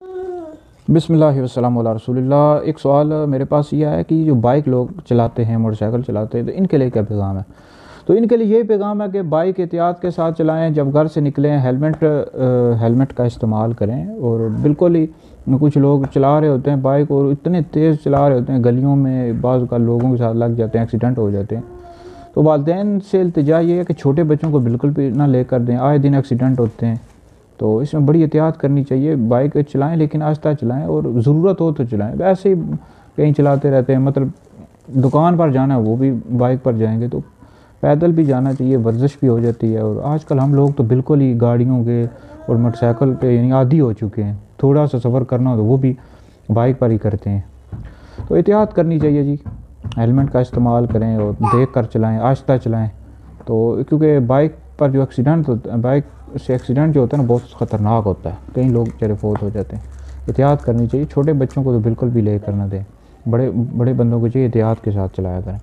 बिस्मिल्लाहि वस्सलामु अला रसूलिल्लाह। एक सवाल मेरे पास ये है कि जो बाइक लोग चलाते हैं, मोटरसाइकिल चलाते हैं, तो इनके लिए क्या पैगाम है? तो इनके लिए यही पैगाम है कि बाइक एहतियात के साथ चलाएं। जब घर से निकलें हेलमेट का इस्तेमाल करें। और बिल्कुल ही कुछ लोग चला रहे होते हैं बाइक और इतने तेज़ चला रहे होते हैं, गलियों में बाज़ का लोगों के साथ लग जाते हैं, एक्सीडेंट हो जाते हैं। तो वालिदैन से इल्तिजा ये है कि छोटे बच्चों को बिल्कुल भी ना लेकर दें, आए दिन एक्सीडेंट होते हैं। तो इसमें बड़ी एहतियात करनी चाहिए। बाइक चलाएं लेकिन आहिस्ता चलाएं और ज़रूरत हो तो चलाएं। वैसे ही कहीं चलाते रहते हैं, मतलब दुकान पर जाना है वो भी बाइक पर जाएंगे, तो पैदल भी जाना चाहिए, वर्जिश भी हो जाती है। और आजकल हम लोग तो बिल्कुल ही गाड़ियों के और मोटरसाइकिल पे यानी आदी हो चुके हैं। थोड़ा सा सफ़र करना हो तो वो भी बाइक पर ही करते हैं। तो एहतियात करनी चाहिए जी। हेलमेट का इस्तेमाल करें और देख कर चलाएँ, आहिस्ता चलाएँ। तो क्योंकि बाइक पर जो एक्सीडेंट होता है, बाइक से एक्सीडेंट जो होता है ना, बहुत ख़तरनाक होता है। कई लोग बेचारे फौत हो जाते हैं। एहतियात करनी चाहिए। छोटे बच्चों को तो बिल्कुल भी ले कर ना दें। बड़े बड़े बंदों को चाहिए एहतियात के साथ चलाया करें।